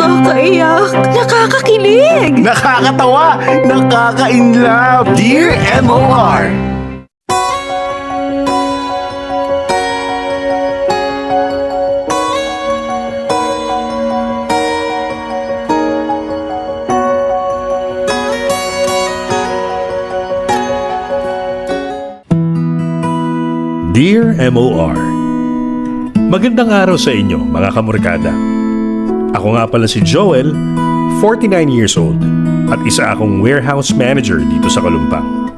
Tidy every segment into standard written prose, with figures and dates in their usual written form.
Nakakaiyak, nakakakilig. Nakakatawa, nakaka-inlove. Dear MOR. Dear MOR, magandang araw sa inyo mga kamorkada. Ako nga pala si Joel, 49 years old at isa akong warehouse manager dito sa Kalumpang.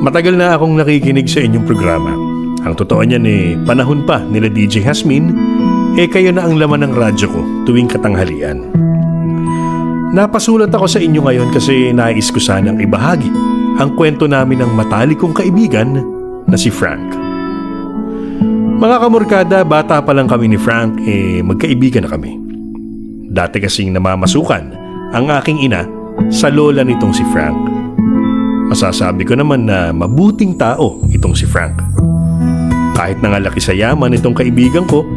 Matagal na akong nakikinig sa inyong programa. Ang totoo niyan panahon pa nila DJ Hasmin, kayo na ang laman ng radyo ko tuwing katanghalian. Napasulat ako sa inyo ngayon kasi nais ko sanang ibahagi ang kwento namin ng matalik kong kaibigan na si Frank. Mga kamorkada, bata pa lang kami ni Frank, magkaibigan na kami. Dati kasing namamasukan ang aking ina sa lola nitong si Frank. Masasabi ko naman na mabuting tao itong si Frank. Kahit nangalaki sa yaman itong kaibigan ko,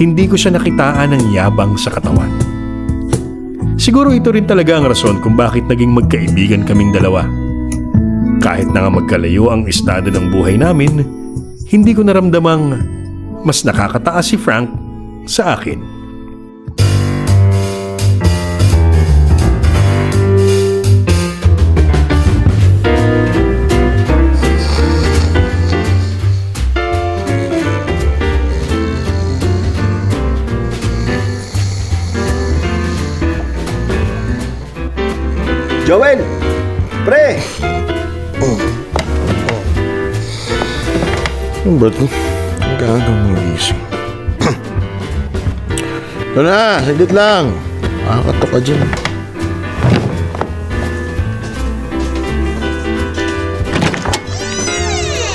hindi ko siya nakitaan ng yabang sa katawan. Siguro ito rin talaga ang rason kung bakit naging magkaibigan kaming dalawa. Kahit na nga magkalayo ang estado ng buhay namin, hindi ko naramdamang mas nakakataas si Frank sa akin. Joel! Pre! Ano ba ito? Ang gagang mga gising. Ito na, saglit lang. Makakatok ka dyan.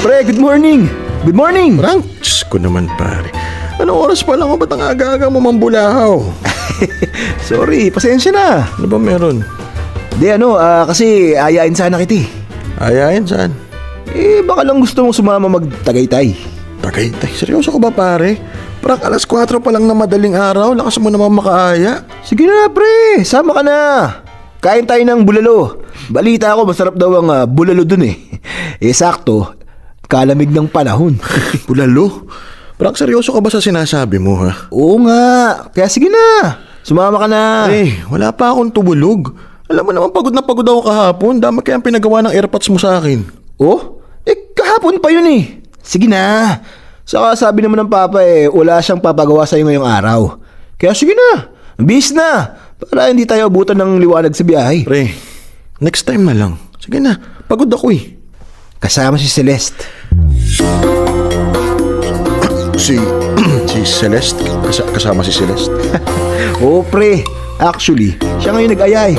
Pre, good morning! Good morning! Frank, Diyos ko naman pare. Anong oras pa lang o ba't ang aga-aga mo mambulahaw? Sorry, pasensya na. Ano ba meron? Kasi ayain sana kita. Ayayin saan? Baka lang gusto mong sumama mag-Tagaytay. Tagaytay, seryoso ka ba pare? Frank, alas 4 pa lang na madaling araw. Lakas mo naman makaaya. Sige na pre, sama ka na. Kain tayo ng bulalo. Balita ako masarap daw ang bulalo dun eh. Sakto, kalamig ng panahon. Bulalo? Frank, seryoso ka ba sa sinasabi mo ha? Oo nga, kaya sige na. Sumama ka na. Wala pa akong tubulog. Alam mo naman pagod na pagod ako kahapon. Dami kayang pinagawa ng airpods mo sa akin. Oh? Kahapon pa yun eh. Sige na. Saka sabi naman ng papa wala siyang papagawa sa'yo ngayong araw. Kaya sige na. Bis na. Para hindi tayo abutan ng liwanag sa biyahe. Pre, next time na lang. Sige na, pagod ako eh. Kasama si Celeste. Si Celeste? Kasama si Celeste? Oo pre. Actually, siya ngayon nag-ayay.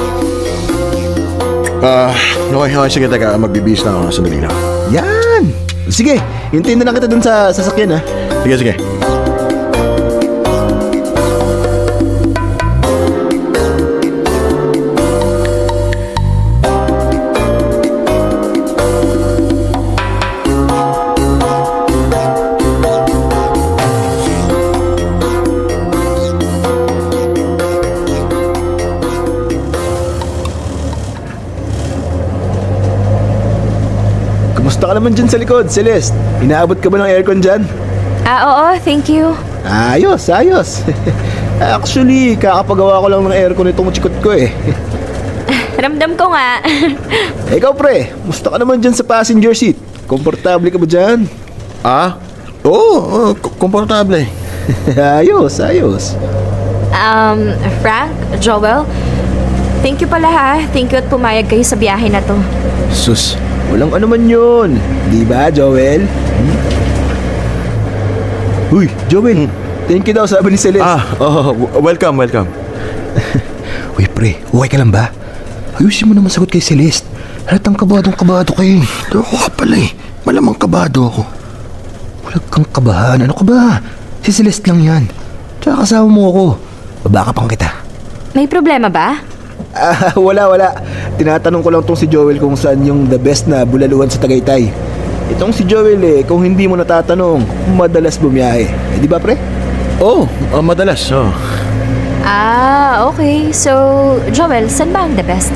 Okay, sige, teka, magbibihis na ako, sandali lang. Yan. Sige, hintayin na lang kita dun sa sasakyan ha. Sige. Kumusta ka naman dyan sa likod, Celeste? Inaabot ka ba ng aircon dyan? Oo, thank you. Ayos. Actually, kakapagawa ko lang ng aircon itong chikot ko eh. Ramdam ko nga. Ikaw pre, musta ka naman dyan sa passenger seat? Komportable ka ba dyan? Oo, komportable. Ayos. Frank, Joel, thank you pala ha. Thank you at pumayag kayo sa biyahe na to. Sus, walang anuman yun. Di ba, Joel? Uy, Joel, thank you daw sabi ni Celeste. Welcome. Uy pre, okay ka lang ba? Ayusin mo naman sagot kay Celeste. Halatang kabadong kabado kayo. Ako ka pala eh. Malamang kabado ako. Wala kang kabahan. Ano ka ba? Si Celeste lang yan. Tsaka kasama mo ako. Babaka pang kita. May problema ba? Wala. Tinatanong ko lang tong si Joel kung saan yung the best na bulaluan sa Tagaytay. Itong si Joel kung hindi mo natatanong, madalas bumiyahe. Di ba pre? Oo, madalas. Okay, so, Joel, saan ba ang the best?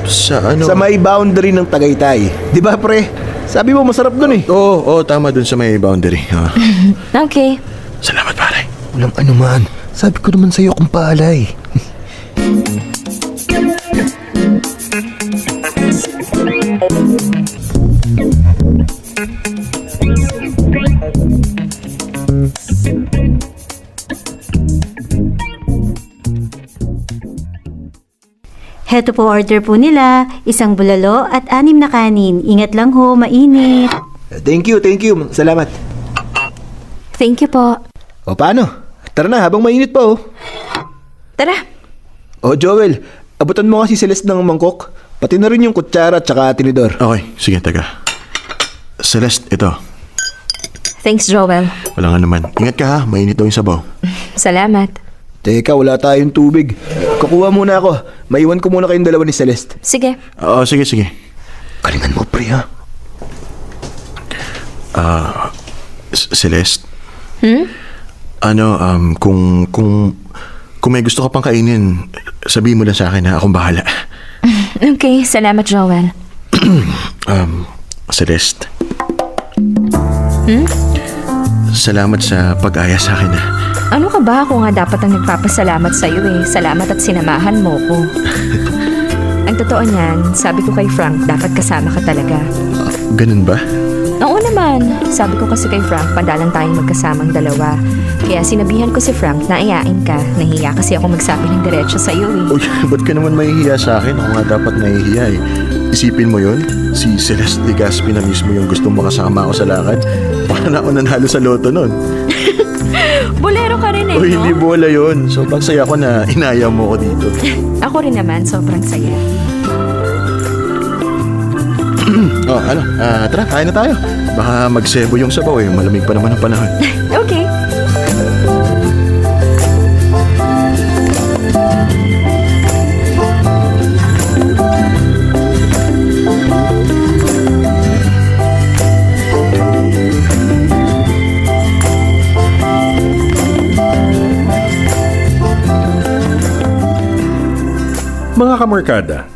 Sa ano? Sa may boundary ng Tagaytay. Di ba, pre? Sabi mo masarap dun eh. Oo, tama dun sa may boundary. Okay. Salamat, pare. Walang anuman. Sabi ko naman sa'yo kung paalay. Heto po order po nila, isang bulalo at 6 na kanin. Ingat lang ho, mainit. Thank you. Salamat. Thank you po. O paano? Tara na habang mainit pa oh. Tara. O Joel, abutan mo nga si Celeste ng mangkok. Pati na rin yung kutsara at saka tinidor. Okay, sige, taga. Celeste, ito. Thanks, Joel. Wala nga naman. Ingat ka ha, mainit daw yung sabaw. Salamat. Teka, wala tayong tubig. Kukuha muna ako. Maiwan ko muna kayong dalawa ni Celeste. Sige. Oo, sige. Kalingan mo, pre ha. Celeste? Kung may gusto ka pang kainin, sabihin mo lang sa akin ha, akong bahala. Okay, salamat, Joel. Celeste? Salamat sa pag-aya sa akin ha. Ano ka ba? Ako nga dapat ang nagpapasalamat sa'yo eh. Salamat at sinamahan mo ko. Ang totoo niyan, sabi ko kay Frank, dapat kasama ka talaga. Ganun ba? Oo naman. Sabi ko kasi kay Frank, padalang tayong magkasamang dalawa. Kaya sinabihan ko si Frank na ayain ka. Nahiya kasi ako magsabi ng diretso sa'yo eh. Uy, ba't ka naman mahihiya sa akin? Ako nga dapat nahihiya eh. Isipin mo yun, si Celeste Legazpi na mismo yung gustong makasama ako sa lakad. Baka na ako nanalo sa loto nun. Bolero ka rin eh, Uy, no? hindi bola yun. Sobrang saya ko na inaya mo ko dito. Ako rin naman, sobrang saya. Tara, kain na tayo. Baka magsebo yung sabaw eh. Malamig pa naman ang panahon. Okay. Mga kamarkada,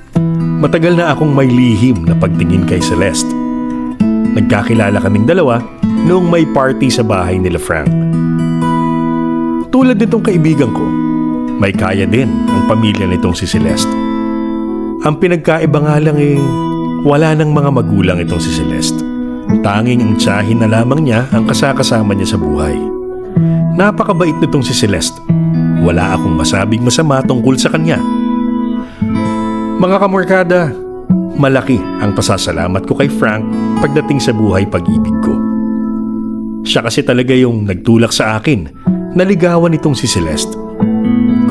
matagal na akong may lihim na pagtingin kay Celeste. Nagkakilala kaming dalawa noong may party sa bahay nila Frank. Tulad nitong kaibigan ko, may kaya din ang pamilya nitong si Celeste. Ang pinagkaiba nga lang wala nang mga magulang itong si Celeste. Tanging ang tiyahin na lamang niya ang kasakasama niya sa buhay. Napakabait nitong si Celeste. Wala akong masabing masama tungkol sa kanya. Mga kamorkada, malaki ang pasasalamat ko kay Frank pagdating sa buhay pag-ibig ko. Siya kasi talaga yung nagtulak sa akin na ligawan itong si Celeste.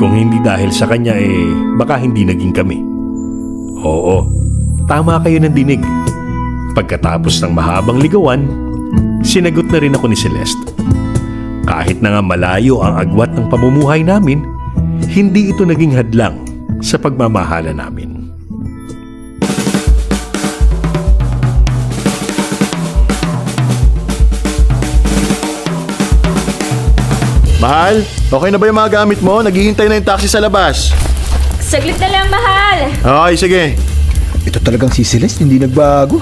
Kung hindi dahil sa kanya baka hindi naging kami. Oo, tama kayo ng dinig. Pagkatapos ng mahabang ligawan, sinagot na rin ako ni Celeste. Kahit na nga malayo ang agwat ng pamumuhay namin, hindi ito naging hadlang sa pagmamahala namin. Mahal, okay na ba yung mga gamit mo? Naghihintay na yung taxi sa labas. Saglit na lang, mahal! Okay, sige. Ito talagang si Celeste, hindi nagbago.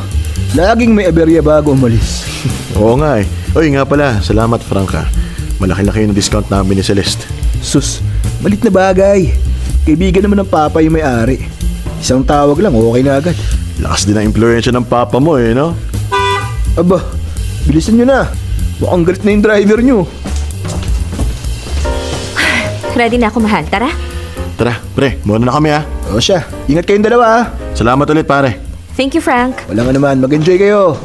Laging may aberya bago umalis. Oo nga eh. Uy, nga pala, salamat Frank ha. Malaki-laki yung discount namin ni Celeste. Sus, malit na bagay. Kaibigan naman ng papa yung may-ari. Isang tawag lang, okay na agad. Lakas din ang impluensya ng papa mo eh, no? Aba, bilisan nyo na. Mukhang galit na yung driver nyo. Ready na ako, mahal. Tara. Tara, pre, muna na kami ha. O siya, ingat kayong dalawa ha. Salamat ulit pare. Thank you, Frank. Wala nga naman, mag-enjoy kayo.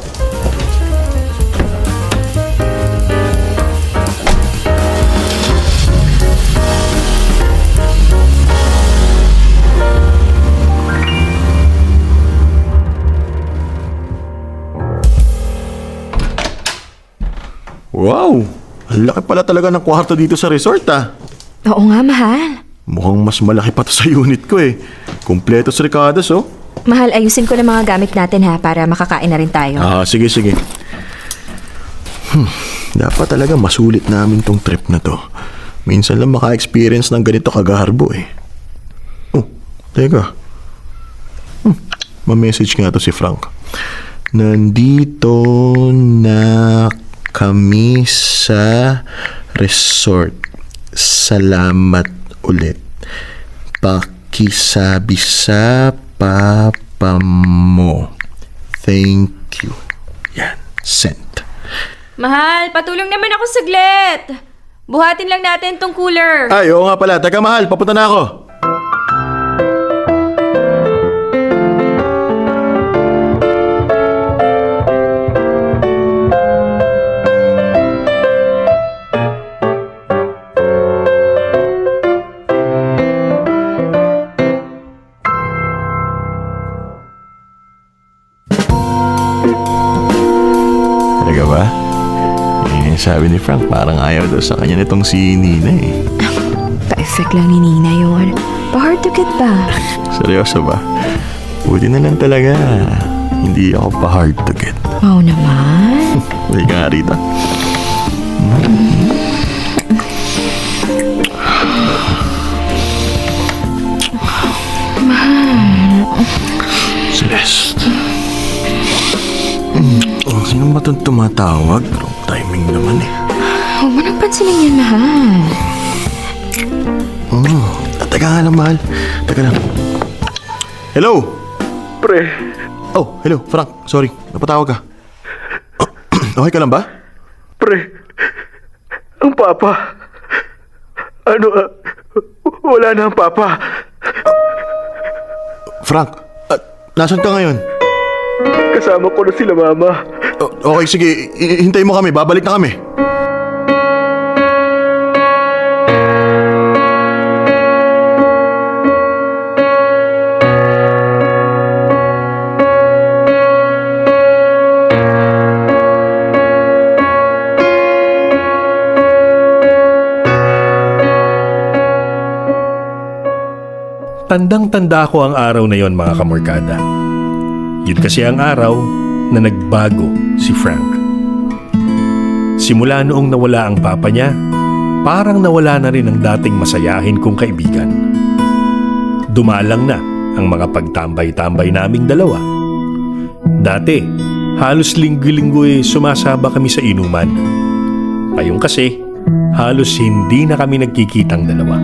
Wow, ang laki pala talaga ng kwarto dito sa resort ah. Oo nga, mahal. Mukhang mas malaki pa to sa unit ko eh. Kumpleto sa Ricardo's oh. Mahal, ayusin ko na mga gamit natin ha para makakain na rin tayo. Sige. Dapat talaga masulit namin tong trip na to. Minsan lang maka-experience ng ganito kagarbo eh. Oh, teka. Ma-message nga to si Frank. Nandito na kami sa resort. Salamat ulit. Pakisabi sa papa mo. Thank you. Yan, sent. Mahal, patulong naman ako saglit. Buhatin lang natin tong cooler. Ay, oo nga pala. Teka mahal, papunta na ako. Talaga ba? Sabi ni Frank, parang ayaw daw sa kanya nitong si Nina eh. Pa-effect lang ni Nina yun. Pa-hard to get ba? Seryoso ba? Buti na lang talaga. Hindi ako pa hard to get. Oo naman. Hindi ka nga rito. Celeste. Oh, sino ba itong tumatawag? Wrong timing naman eh. Huwag mo nang pansinin yan, mahal. Teka nga lang, mahal. Teka lang. Hello? Pre, Oh, hello, Frank. Sorry, napatawag ka. Okay ka lang ba? pre, ang papa. Wala na ang papa. Frank, nasan ka ngayon? Kasama ko na sila mama. Okay, sige. Hintay mo kami. Babalik na kami. Tandang-tanda ko ang araw na yon, mga kamorkada. Yun kasi ang araw na nagbago si Frank. Simula noong nawala ang papa niya, parang nawala na rin ang dating masayahin kong kaibigan. Dumalang na ang mga pagtambay-tambay naming dalawa. Dati, halos linggo-linggo sumasaba kami sa inuman. Ngayon kasi, halos hindi na kami nagkikitang dalawa.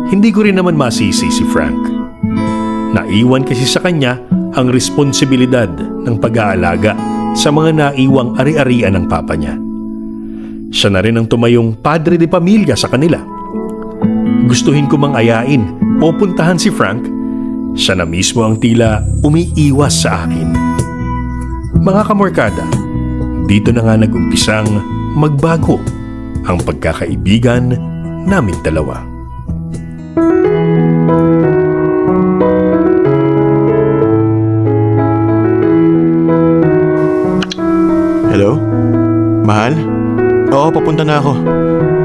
Hindi ko rin naman masisi si Frank. Naiwan kasi sa kanya ang responsibilidad ng pag-aalaga sa mga naiwang ari-arian ng papa niya. Siya na rin ang tumayong padre de pamilya sa kanila. Gustuhin ko mang ayain o puntahan si Frank, siya na mismo ang tila umiiwas sa akin. Mga kamorkada, dito na nga nag-umpisang magbago ang pagkakaibigan naming dalawa. Hello? Mahal? Oo, papunta na ako.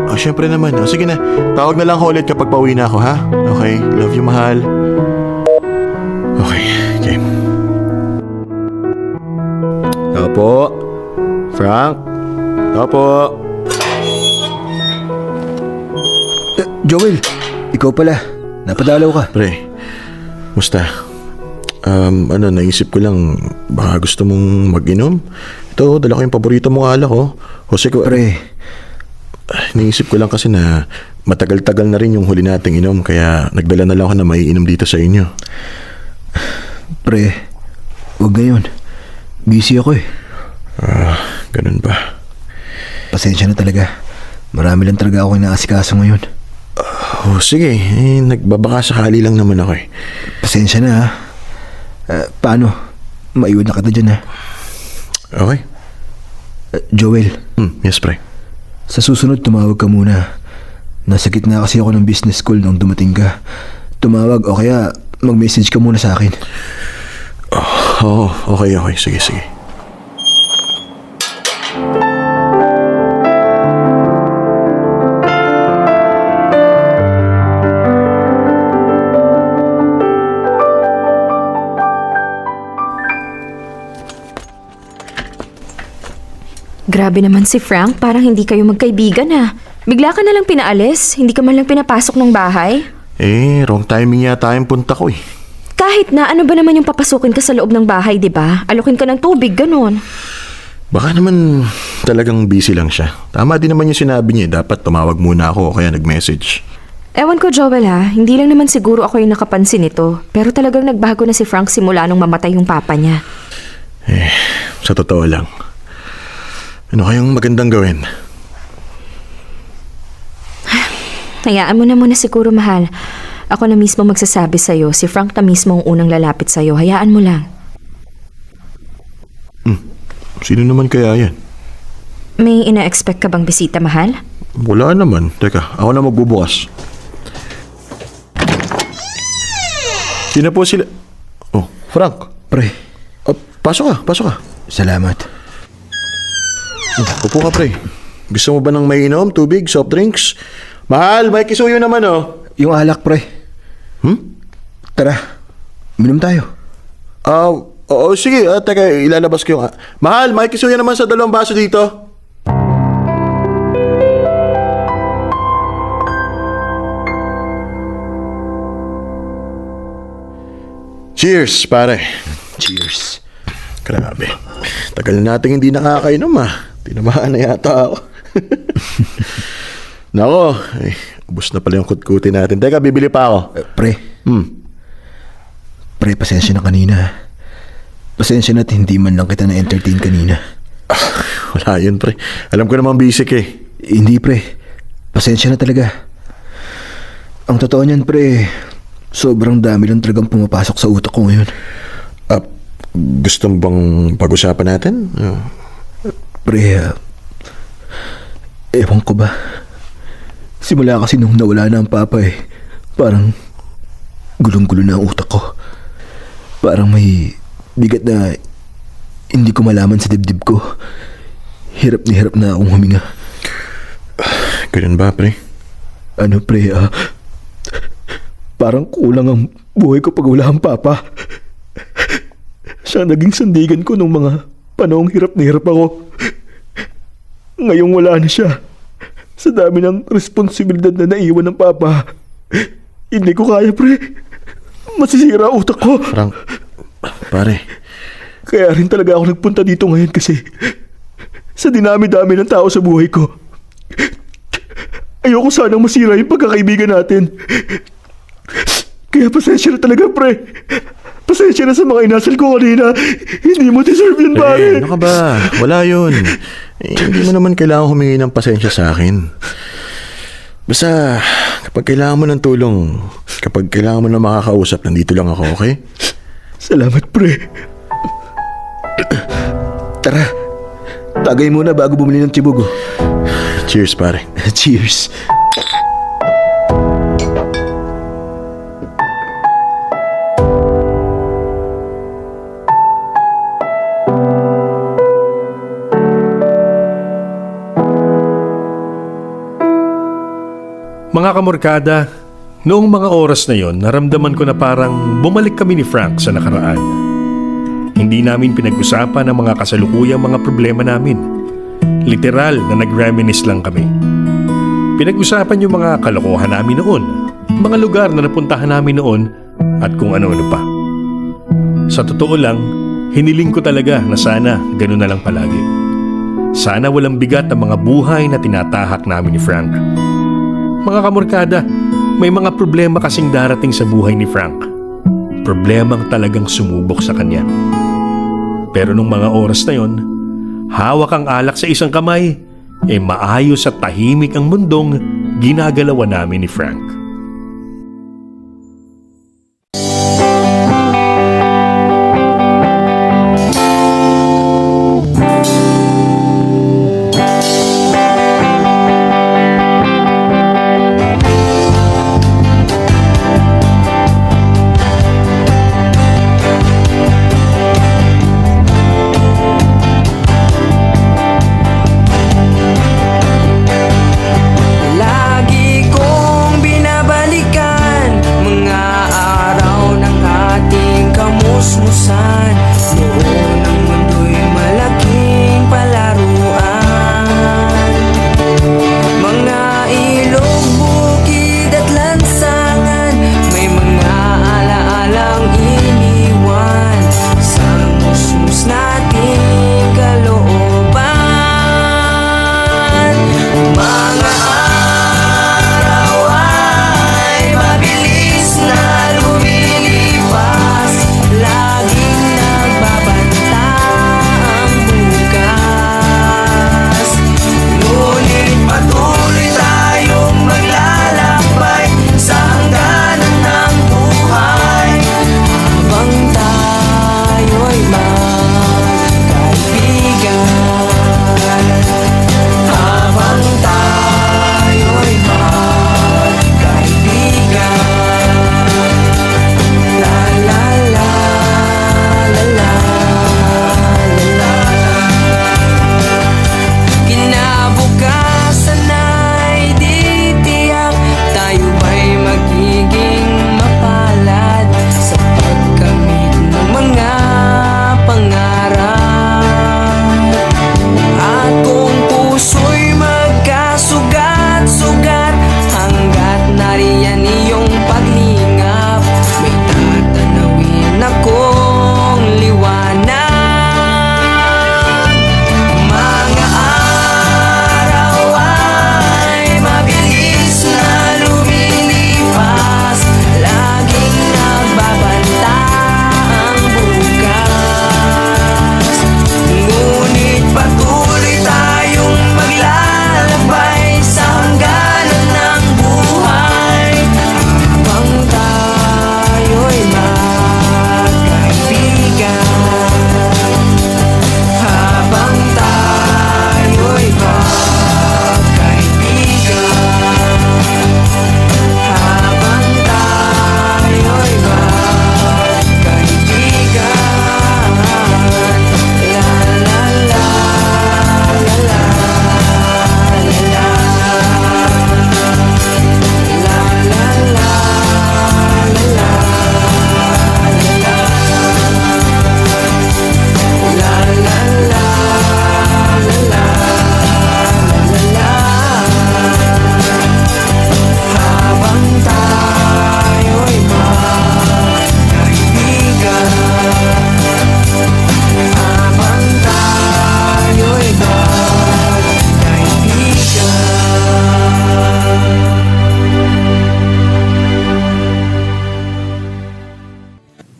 Oh, syempre naman. Oh, sige na. Tawag na lang ako ulit kapag pauwi na ako, ha? Okay. Love you, mahal. Okay. Game. Opo. Frank? Opo. Joel, ikaw pala. Napadalaw ka. Pre, musta? Naisip ko lang, baka gusto mong mag-inom? Ito, dala ko yung paborito mong alak, oh. Jose ko, Pre, naisip ko lang kasi na matagal-tagal na rin yung huli nating inom, kaya nagdala na lang ako na maiinom dito sa inyo. pre, huwag ngayon. Busy ako eh. Ganun ba? Pasensya na talaga. Marami lang talaga ako inaasikaso ngayon. Oh, sige. Nagbabaka sakali lang naman ako eh. Pasensya na ha. Paano? Maiwan na kita dyan ha. Okay. Joel, Yes, pre. sa susunod tumawag ka muna. Nasa gitna kasi ako ng business school nung dumating ka. Tumawag o kaya mag-message ka muna sa akin. Oo, okay. Sige. Grabe naman si Frank, parang hindi kayo magkaibigan ha. Bigla ka na lang pinaalis? Hindi ka man lang pinapasok ng bahay? Wrong timing yata yung punta ko eh. Kahit na ano ba naman yung papasukin ka sa loob ng bahay, di ba? Alokin ka ng tubig, ganun. Baka naman talagang busy lang siya. Tama din naman yung sinabi niya, dapat tumawag muna ako o kaya nag-message. Ewan ko, Joel ha. Hindi lang naman siguro ako yung nakapansin nito. Pero talagang nagbago na si Frank simula nung mamatay yung papa niya. Sa totoo lang. Ano kayang magandang gawin? Hayaan mo na muna siguro, mahal. Ako na mismo magsasabi sa'yo. Si Frank na mismo ang unang lalapit sa'yo. Hayaan mo lang. Sino naman kaya yan? May ina-expect ka bang bisita, mahal? Wala naman. Teka, ako na magbubukas. Sino po sila? Oh, Frank. Pre, Pasok ka. salamat. Upo ka, pre. Gusto mo ba ng may inom, tubig, soft drinks? Mahal, may kisuyo naman, oh. Yung alak, pre. Tara, minom tayo. Oo, sige. Teka, ilalabas ko yung... Mahal, may kisuyo naman sa 2 baso dito. Cheers, pare. Cheers. Grabe. Tagal na natin hindi nakakainom Tinamaan na yata ako. Nako, ubos na pala yung kutkutin natin. Teka, bibili pa ako. Pre. Pre, pasensya na kanina. Pasensya na at hindi man lang kita na-entertain kanina. Wala yun, pre. Alam ko naman basic eh. Hindi, pre. Pasensya na talaga. Ang totoo niyan, pre, sobrang dami lang talagang pumapasok sa utak ko ngayon. Gusto mo bang pag-usapan natin? Pre, ewan ko ba? Simula kasi nung nawala na ang papa parang gulong-gulo na ang utak ko. Parang may bigat na hindi ko malaman sa dibdib ko. Hirap na akong huminga. Ganun ba, pre? Ano, pre, parang kulang ang buhay ko pag wala ang papa. Siya naging sandigan ko nung mga panahong hirap na hirap ako. Ngayong wala na siya. Sa dami ng responsibilidad na naiwan ng papa, hindi ko kaya, pre. Masisira ang utak ko. Frank, pare. Kaya rin talaga ako nagpunta dito ngayon kasi sa dinami-dami ng tao sa buhay ko, ayoko sanang masira yung pagkakaibigan natin. Kaya pasensya na talaga, pre. Pasensya na sa mga inasal ko kanina. Hindi mo deserve yun, pare. Ano ka ba? Wala yun. Hindi mo naman kailangan humingi ng pasensya sa akin. Basta, kapag kailangan mo ng tulong, kapag kailangan mo na makakausap, nandito lang ako, okay? Salamat, pre. Tara, tagay muna bago bumili ng tibugo. Cheers, pare. Cheers. Mga kamorkada, noong mga oras na yon, naramdaman ko na parang bumalik kami ni Frank sa nakaraan. Hindi namin pinag-usapan ang mga kasalukuyang mga problema namin. Literal na nag-reminisce lang kami. Pinag-usapan yung mga kalokohan namin noon, mga lugar na napuntahan namin noon, at kung ano-ano pa. Sa totoo lang, hiniling ko talaga na sana ganun na lang palagi. Sana walang bigat ang mga buhay na tinatahak namin ni Frank. Mga kamorkada, may mga problema kasing darating sa buhay ni Frank. Problemang talagang sumubok sa kanya. Pero nung mga oras na yon, hawak ang alak sa isang kamay, maayos at tahimik ang mundong ginagalawan namin ni Frank.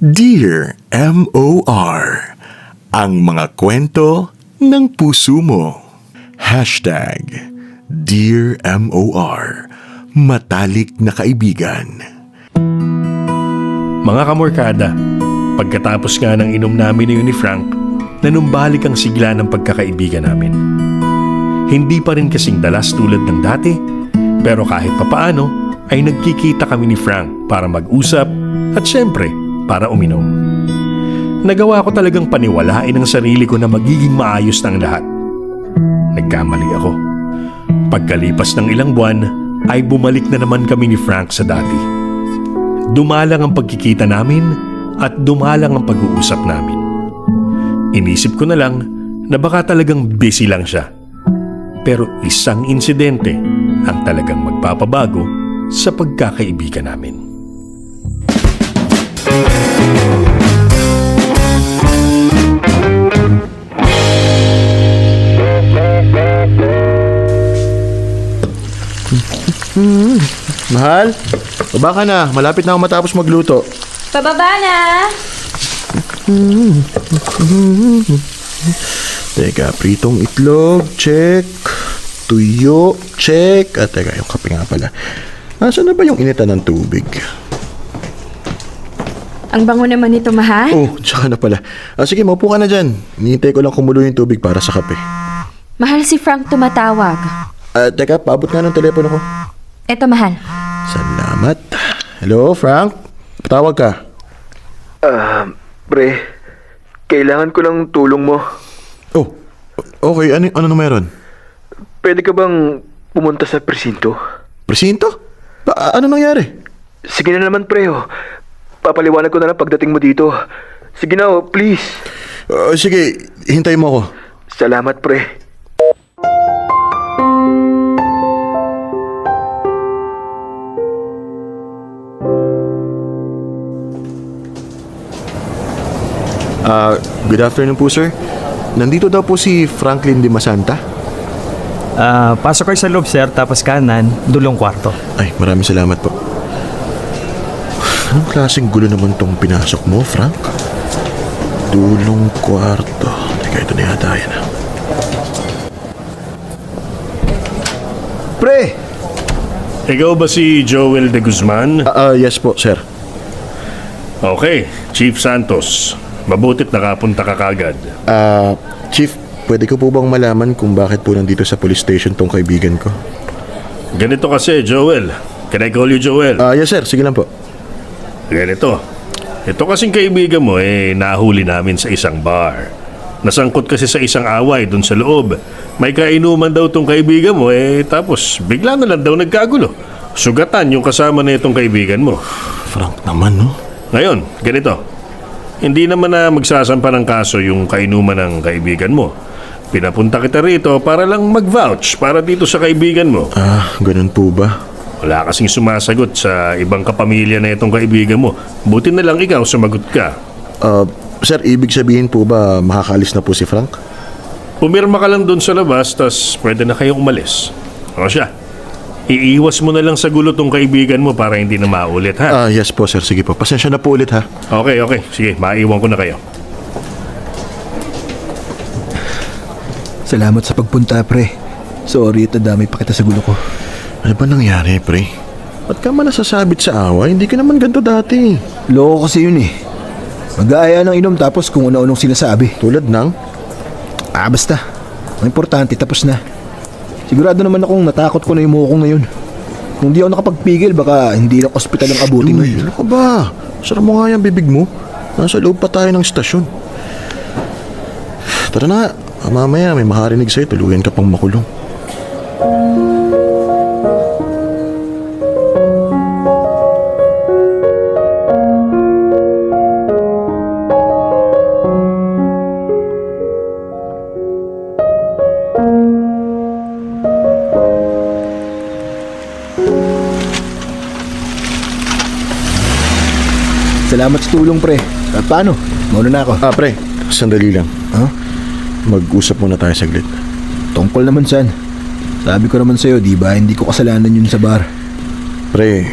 Dear M.O.R. Ang mga kwento ng puso mo. Dear M.O.R. Matalik na kaibigan. Mga kamorkada, pagkatapos nga ng inom namin ni Frank, nanumbalik ang sigla ng pagkakaibigan namin. Hindi pa rin kasing dalas tulad ng dati, pero kahit papaano ay nagkikita kami ni Frank para mag-usap at syempre para uminom. Nagawa ko talagang paniwalain ang sarili ko na magiging maayos ng lahat. Nagkamali ako. Pagkalipas ng ilang buwan ay bumalik na naman kami ni Frank sa dati. Dumalang ang pagkikita namin at dumalang ang pag-uusap namin. Inisip ko na lang na baka talagang busy lang siya. Pero isang insidente ang talagang magpapabago sa pagkakaibigan namin. Mahal, baba ka na. Malapit na ako matapos magluto. Pababa na! Teka, pritong itlog, check. Tuyo, check. At teka, yung kape nga pala. Nasaan na ba yung initan ng tubig? Ang bango naman nito, mahal. Oh, tsaka na pala. Sige, maupo ka na dyan. Hinihintay ko lang kumulo yung tubig para sa kape. Mahal, si Frank tumatawag. Teka, paabot nga ng telepono ko. Eto, mahal. Salamat. Hello, Frank? Patawag ka. Pre, kailangan ko ng tulong mo. Oh, okay. Ano na meron? Pwede ka bang pumunta sa presinto? Presinto? Ano nangyari? Sige na naman, pre. Papaliwanag ko na lang pagdating mo dito. Sige na, please. Sige, hintayin mo ako. Salamat, pre. Good afternoon po, sir. Nandito daw po si Franklin Di Masanta. Pasok kayo sa loob, sir, tapos kanan, dulong kwarto. Ay, maraming salamat po. Anong klaseng gulo naman tong pinasok mo, Frank? Dulong kwarto. Teka, ito na yata yan. Pre! Ikaw ba si Joel de Guzman? Yes po, sir. Okay, Chief Santos. Mabutit nakapunta ka kagad. Chief, pwede ko po bang malaman kung bakit po nandito sa police station tong kaibigan ko? Ganito kasi, Joel. Can I call you Joel? Yes, sir. Sige lang po. Ganito. Ito kasing kaibigan mo nahuli namin sa isang bar. Nasangkot kasi sa isang away dun sa loob. May kainuman daw tong kaibigan mo tapos bigla na lang daw nagkagulo. Sugatan yung kasama na itong kaibigan mo. Frank naman, no? Ngayon, ganito. Hindi naman na magsasampa ng kaso yung kainuman ng kaibigan mo. Pinapunta kita rito para lang mag-vouch para dito sa kaibigan mo. Ganun po ba? Wala kasing sumasagot sa ibang kapamilya na itong kaibigan mo. Buti na lang ikaw sumagot ka. Sir, ibig sabihin po ba makakaalis na po si Frank? Pumirma ka lang doon sa labas, tas pwede na kayong umalis. O siya, iiwas mo na lang sa gulo tong kaibigan mo para hindi na maulit, ha? Yes po, sir. Sige po. Pasensya na po ulit, ha? Okay. Sige, maiwan ko na kayo. Salamat sa pagpunta, pre. Sorry at nadamay pa kita sa gulo ko. Ano ba nangyari, pre? Ba't ka man nasasabit sa away? Hindi ka naman ganito dati. Loko kasi yun eh. Mag-aaya ng inom tapos kung ano-anong sinasabi. Tulad ng? Basta. Ang importante, tapos na. Sigurado naman akong natakot ko na yung mukong na yun. Kung di ako nakapagpigil, baka hindi lang ospital ang abutin mo. Ano ka ba? Sara mo nga yung bibig mo. Nasa loob pa tayo ng istasyon. Tara na. Mamaya may makarinig sa'yo. Tuluyan ka pang makulong. Salamat sa tulong, pre. Paano? Mauna na ako. Pre. Sandali lang. Mag-usap muna tayo saglit. Tungkol naman saan? Sabi ko naman sa'yo, di ba? Hindi ko kasalanan yun sa bar. Pre,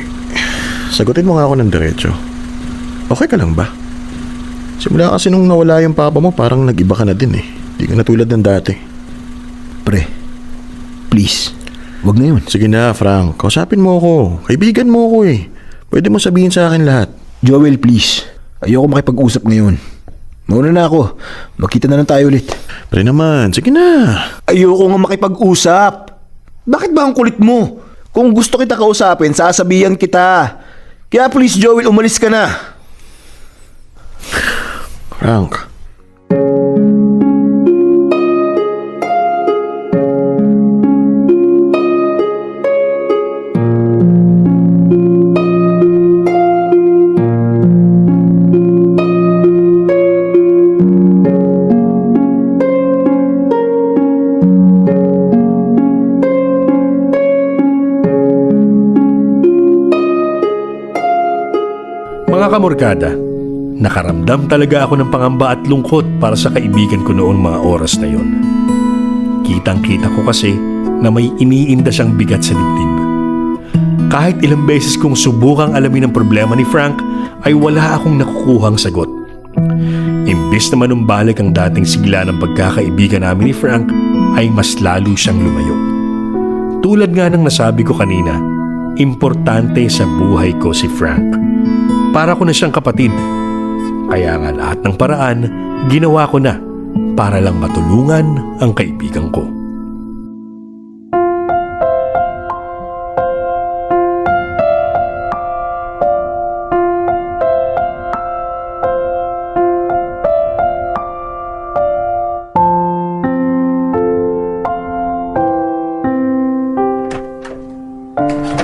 sagutin mo nga ako ng diretso. Okay ka lang ba? Simula kasi nung nawala yung papa mo, parang nag-iba ka na din eh. Di ka na tulad ng dati. Pre, please, wag na yun. Sige na, Frank. Kausapin mo ako. Kaibigan mo ako eh. Pwede mo sabihin sa akin lahat. Joel, please. Ayoko makipag-usap ngayon. Mauna na ako. Magkita na lang tayo ulit. Pre naman, sige na. Ayoko nga makipag-usap. Bakit ba ang kulit mo? Kung gusto kita kausapin, sasabihan kita. Kaya please, Joel, umalis ka na. Frank. Mga kamorkada, nakaramdam talaga ako ng pangamba at lungkot para sa kaibigan ko noong mga oras na yon. Kitang-kita ko kasi na may iniinda siyang bigat sa dibdib. Kahit ilang beses kong subukang alamin ang problema ni Frank, ay wala akong nakukuhang sagot. Imbes na manumbalik ang dating sigla ng pagkakaibigan namin ni Frank, ay mas lalo siyang lumayo. Tulad nga ng nasabi ko kanina, importante sa buhay ko si Frank. Para ko na siyang kapatid. Kaya nga lahat ng paraan, ginawa ko na para lang matulungan ang kaibigan ko.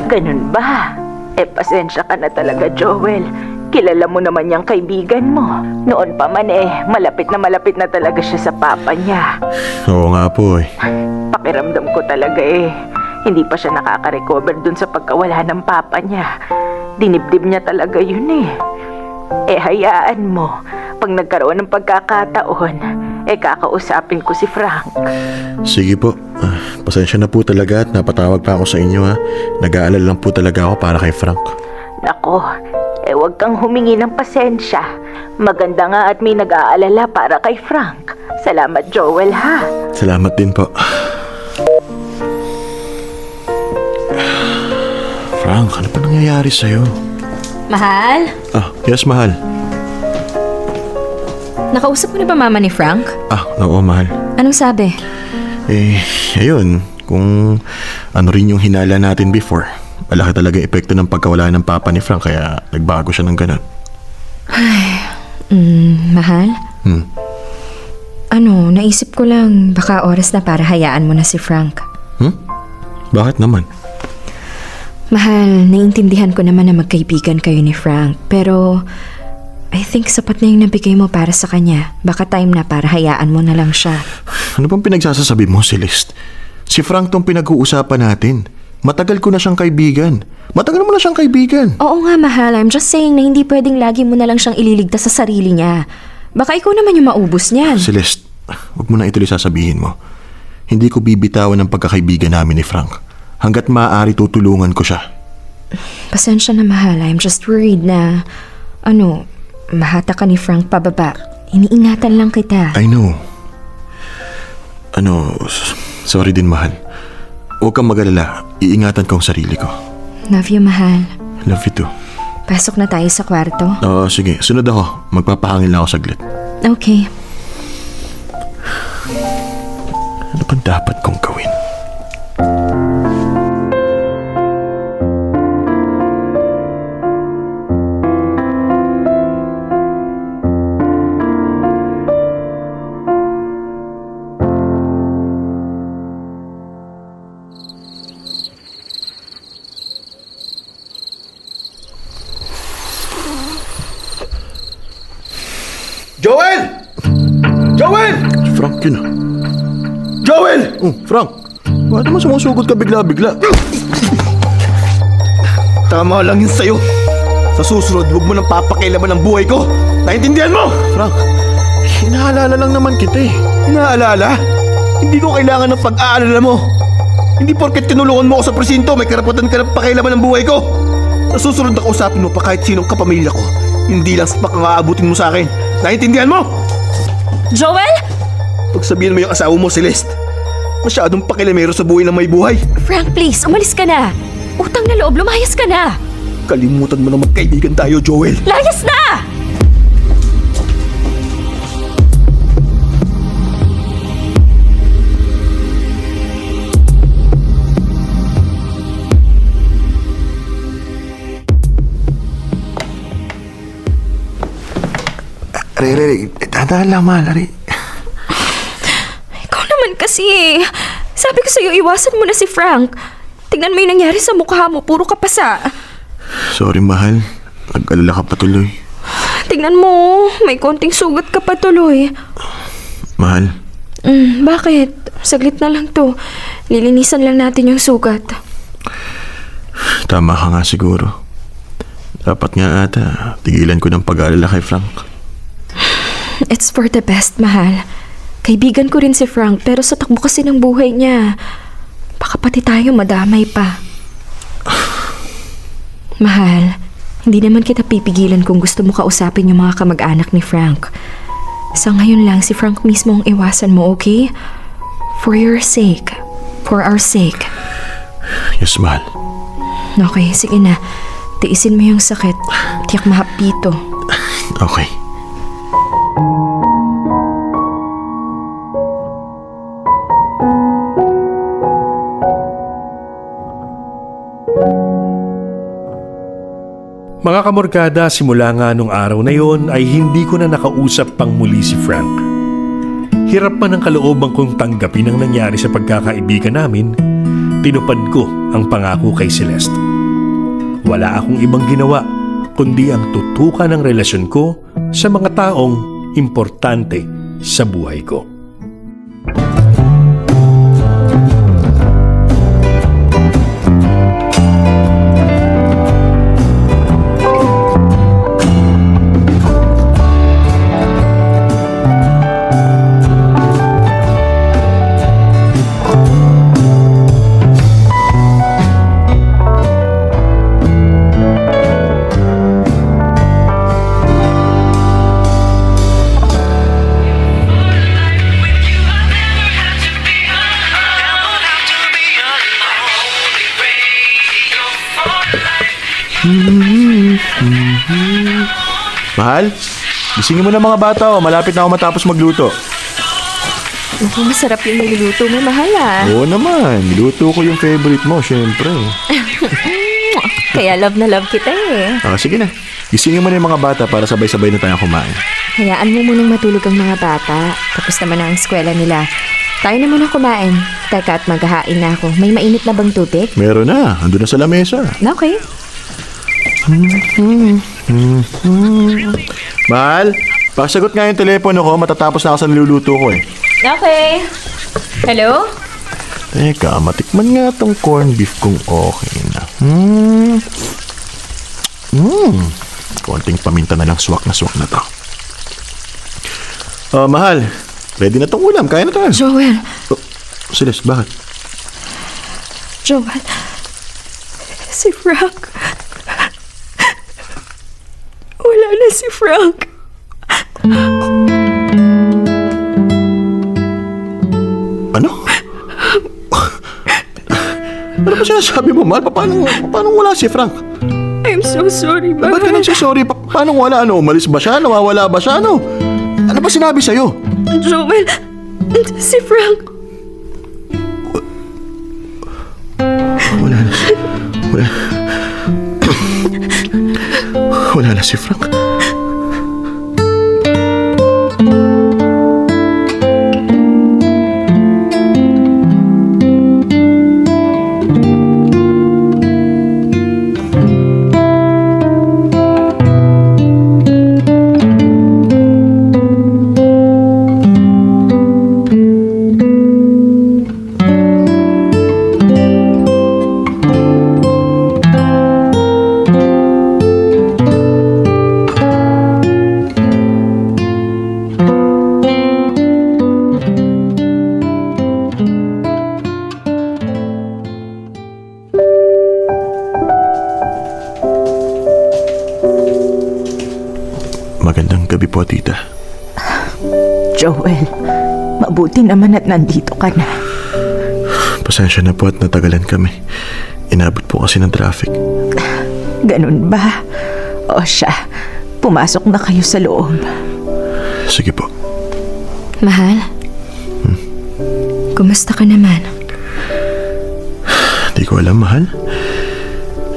Ganun ba? Pasensya ka na talaga, Joel. Kilala mo naman yung kaibigan mo. Noon pa man malapit na talaga siya sa papa niya. Oo nga po eh. Pakiramdam ko talaga hindi pa siya nakaka-recover dun sa pagkawala ng papa niya. Dinibdib niya talaga yun hayaan mo. Pag nagkaroon ng pagkakataon, kakausapin ko si Frank. Sige po. Pasensya na po talaga at napatawag pa ako sa inyo ha. Nag-aalala lang po talaga ako para kay Frank. Nako, huwag kang humingi ng pasensya. Maganda nga at may nag-aalala para kay Frank. Salamat, Joel, ha? Salamat din po. Frank, ano pa nangyayari sa'yo? Mahal? Yes, mahal. Nakausap mo na ba mama ni Frank? Oo, mahal. Anong sabi? Ayun, kung ano rin yung hinala natin before. Malaki talaga yung epekto ng pagkawala ng papa ni Frank kaya nagbago siya ng ganun. Mahal? Naisip ko lang baka oras na para hayaan mo na si Frank. Bakit naman? Mahal, naiintindihan ko naman na magkaibigan kayo ni Frank, pero I think sapat na yung nabigay mo para sa kanya. Baka time na para hayaan mo na lang siya. Ano bang pinagsasasabi mo, Celeste? Si Frank tong pinag-uusapan natin. Matagal ko na siyang kaibigan. Matagal mo na siyang kaibigan. Oo nga, mahal. I'm just saying na hindi pwedeng lagi mo na lang siyang ililigtas sa sarili niya. Baka ikaw naman yung maubos niyan. Celeste, huwag mo na ituloy sasabihin mo. Hindi ko bibitawan ang pagkakaibigan namin ni Frank. Hanggat maaari tutulungan ko siya. Pasensya na, mahal. I'm just worried na, mahata ka ni Frank pababa. Iniingatan lang kita. I know. Sorry din, mahal. Huwag kang mag-alala. Iingatan ko ang sarili ko. Love you, mahal. Love you too. Pasok na tayo sa kwarto. Oo, sige. Sunod ako. Magpapahangin lang ako saglit. Okay. Ano bang dapat kong gawin? Joel! Joel! Frank yun ah. Joel! Oh, Frank. Bakit naman sumusugod ka bigla-bigla? Tama lang yun sa'yo. Sa susunod, huwag mo nang papakilaman ang buhay ko. Naintindihan mo? Frank, inaalala lang naman kita eh. Inaalala? Hindi ko kailangan ng pag-aalala mo. Hindi porket tinulungan mo ako sa presinto, may karapatan ka ng pakilaman ng buhay ko. Sa susunod na kausapin mo pa kahit sinong kapamilya ko. Hindi lang sa pakangaabutin mo sa akin. Naintindihan mo? Joel? Pagsabihin mo yung asawa mo, Celeste. Masyadong pakilamero sa buhay ng may buhay. Frank, please, umalis ka na. Utang na loob, lumayas ka na. Kalimutan mo na magkaibigan tayo, Joel. Layas na! Ari, tandaan lang, mahal, Ari. Ikaw naman kasi eh. Sabi ko sa'yo, iwasan mo na si Frank. Tingnan mo yung nangyari sa mukha mo, puro kapasa. Sorry, mahal. Nag-alala ka patuloy. Tingnan mo, may konting sugat ka pa tuloy. Mahal, Bakit? Saglit na lang to. Lilinisan lang natin yung sugat. tama ka nga siguro. Dapat nga ata, tigilan ko ng pag-aalala kay Frank. It's for the best, mahal. Kaibigan ko rin si Frank, pero sa takbo kasi ng buhay niya, baka pati tayo madamay pa. Mahal, hindi naman kita pipigilan kung gusto mo kausapin yung mga kamag-anak ni Frank. Sa ngayon lang, si Frank mismo ang iwasan mo, okay? For your sake. For our sake. Yes, mahal. Okay, sige na. Tiisin mo yung sakit. Tiyak mahapito. Okay. Mga kamorkada, simula nga nung araw na yon ay hindi ko na nakausap pang muli si Frank. Hirap man ang kalooban kong tanggapin ang nangyari sa pagkakaibigan namin, tinupad ko ang pangako kay Celeste. Wala akong ibang ginawa kundi ang tutukan ng relasyon ko sa mga taong importante sa buhay ko. Mahal, gisingin mo na mga bata, oh. Malapit na ako matapos magluto. Mukhang masarap yung niluluto mo, mahal ah. Oo naman, niluto ko yung favorite mo, syempre. Kaya love na love kita eh. Sige na, gisingin mo na yung mga bata para sabay-sabay na tayong kumain. Hayaan mo munang matulog ang mga bata. Tapos naman ang eskwela nila. Tayo na muna kumain. Teka at maghahain na ako. May mainit na bang tubig? Meron na, andun na sa lamesa. Okay. Mahal, pasagot nga yung telepono ko, matatapos na ako sa niluluto ko eh. Okay. Hello? Teka, matikman nga tong corned beef kung okay na. Konting paminta na lang, swak na to. Mahal, ready na tong ulam, kaya na tayo. Joel. Celeste, bakit? Joel. Si Frank. Wala na si Frank. Ano? Ano ba sinasabi mo, mahal? Paano wala si Frank? I'm so sorry, Ba't ka mahal. nagsasorry? Paano wala? Ano, umalis ba siya? Nawawala ba siya? Ano? Ano ba sinabi sa'yo? Joel, si Frank. Wala na. Wala na si Frank. Magandang gabi po, tita. Joel, mabuti naman at nandito ka na. Pasensya na po at natagalan kami. Inabot po kasi ng traffic. Ganun ba? O siya, pumasok na kayo sa loob. Sige po. Mahal? Kumusta ka naman? Hindi ko alam, mahal.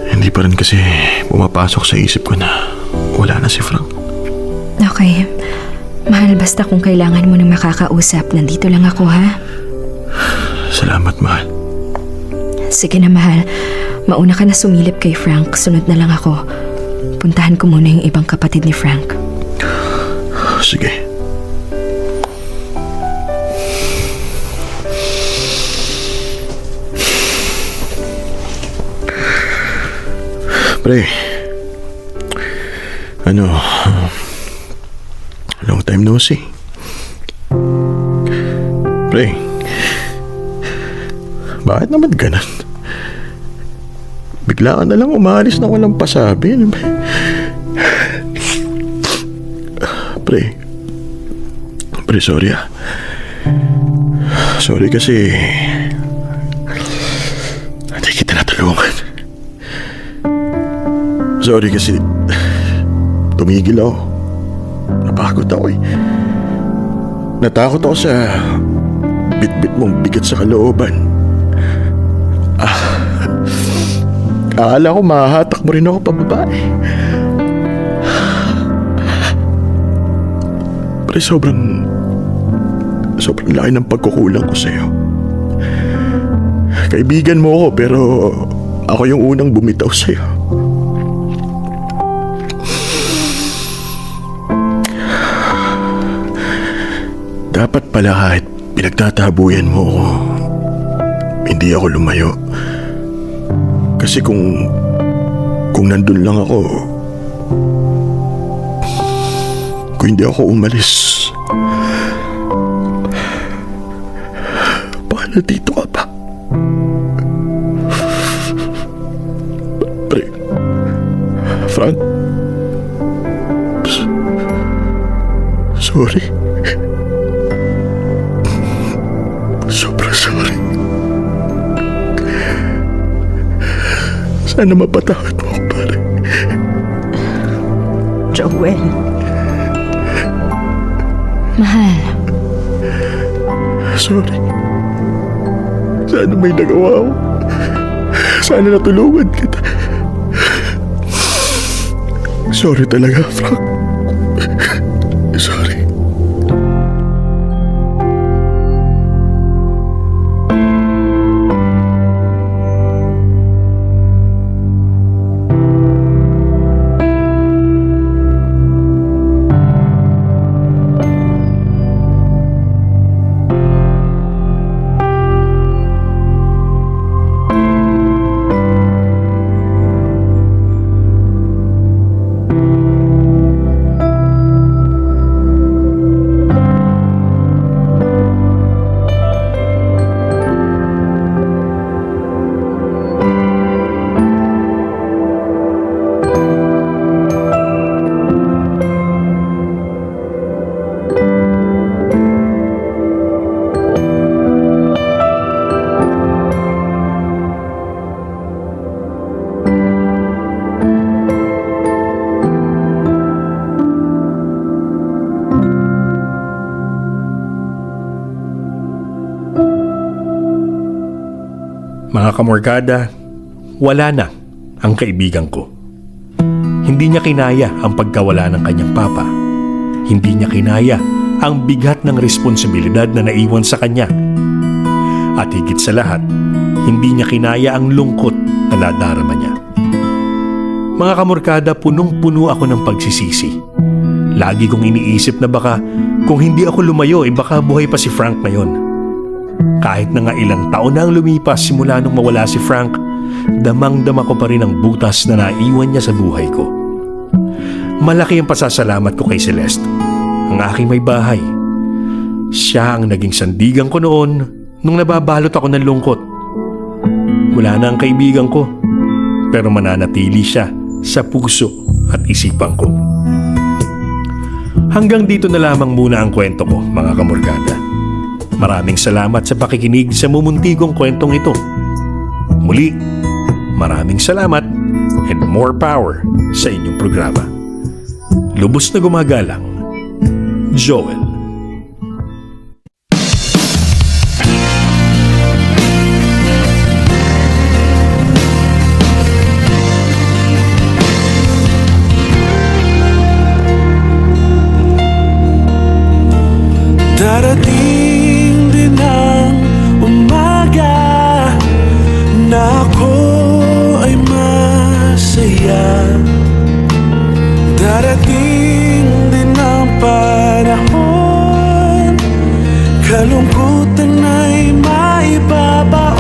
Hindi pa rin kasi pumapasok sa isip ko na wala na si Frank. Okay. Mahal, basta kung kailangan mo ng makakausap, nandito lang ako, ha? Salamat, mahal. Sige na, mahal. Mauna ka na sumilip kay Frank. Sunod na lang ako. Puntahan ko muna yung ibang kapatid ni Frank. Sige. Pre, long time no see. Pre, bakit naman ganun? Bigla ka na lang umalis na walang pasabi. Pre, sorry ah. Sorry kasi hindi kita natulungan. Sorry kasi tumigil ako. Napagod ako eh. Natakot ako sa bit-bit mong bigat sa kalooban. Akala ko mahahatak mo rin ako pababa eh. Pero sobrang laki ng pagkukulang ko sa'yo. Kaibigan mo ako pero ako yung unang bumitaw sa'yo. Dapat pala kahit pinagtatabuyan mo ako, hindi ako lumayo. Kasi kung nandun lang ako, kung hindi ako umalis, baka nandito ka pa. Pre, Frank, sorry. Sobrang sorry. Sana mapatawad mo ako, pare. Joel, Mahal, Sorry. Sana may nagawa ako. Sana natulungan kita. Sorry talaga, Frank. Sorry. Mga kamorkada, wala na ang kaibigan ko. Hindi niya kinaya ang pagkawala ng kanyang papa. Hindi niya kinaya ang bigat ng responsibilidad na naiwan sa kanya. At higit sa lahat, hindi niya kinaya ang lungkot na nadarama niya. Mga kamorkada, punong-puno ako ng pagsisisi. Lagi kong iniisip na baka kung hindi ako lumayo, baka buhay pa si Frank ngayon. Kahit na nga ilang taon na ang lumipas simula nung mawala si Frank, damang-dama ko pa rin ang butas na naiwan niya sa buhay ko. Malaki ang pasasalamat ko kay Celeste, ang aking may bahay. Siya ang naging sandigan ko noon nung nababalot ako ng lungkot. Wala na ang kaibigan ko, pero mananatili siya sa puso at isipan ko. Hanggang dito na lamang muna ang kwento ko, mga kamorkada. Maraming salamat sa pakikinig sa mumuntigong kwentong ito. Muli, maraming salamat and more power sa inyong programa. Lubos na gumagalang, Joel. Darating din ang umaga na ako ay masaya. Darating din ang panahon, kalungkutan ay maibabaon.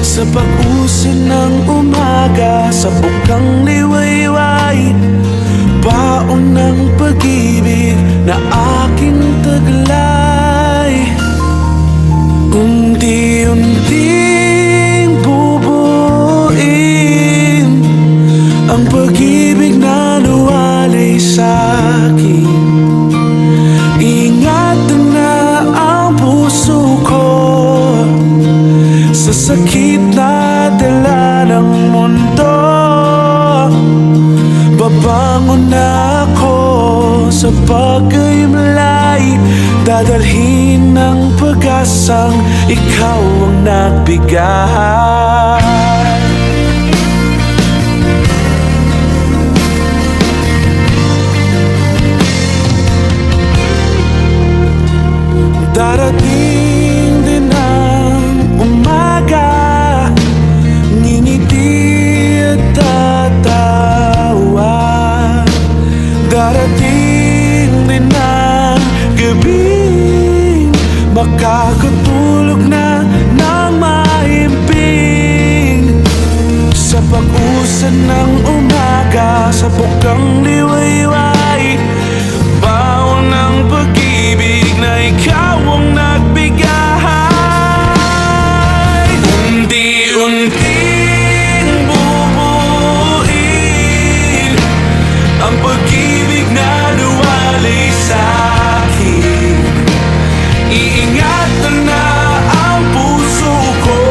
Sa pag-usin ng umaga, sa bukang liwayway, baon ng pag-ibig na aking taglay. Unti-unting bubuin ang pag-ibig na luwalay sa'kin. Ingatan na ang puso ko sa sakit na dala ng mundo. Babangon na ako sa pagkaimlay, dadalhin ng pag-asang ikaw ang nagbigay. Darating din ang umaga, ngingiti at tatawa. Darating din ang gabing makakatulog na ng mahimbing. Sa pag-usan ng umaga, sa bukang liwayway, baon ng pag-ibig na ikaw ang nagbigay. Unti-unting bubuin ang pag-ibig na luwalay sa'kin. Iingatan na ang puso ko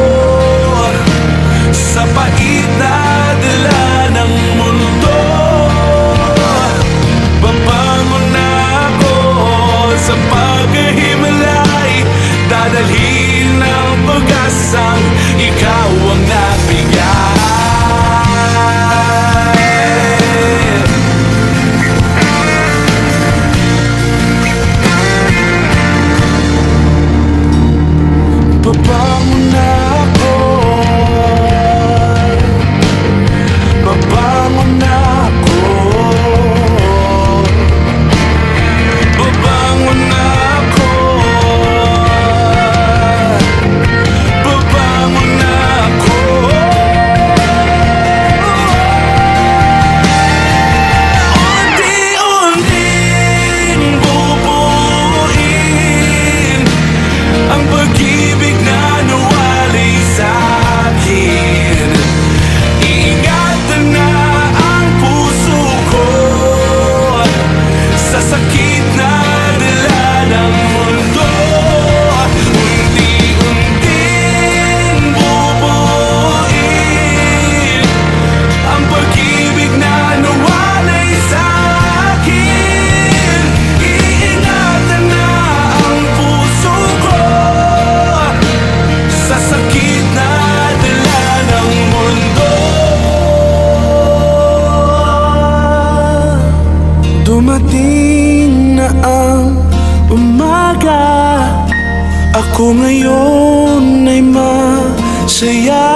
sa pait na dala ng mundo. Babangon na ako sa pagkahimalay, dadalhin ng pag-asang ikaw ang nagbigay. Babangon na ako, babangon na ako, babangon na ako, babangon na ako. Unti-unting bubuin ang pag-ibig na nawalay sa'kin. Iingatan na ang puso ko sa sakit na dala ng mundo. Unti-unting bubuin ang pag-ibig na nawalay sa'kin. Iingatan na ang puso ko sa sakit na dala ng mundo. Dumating na ang umaga, ako ngayon ay masaya.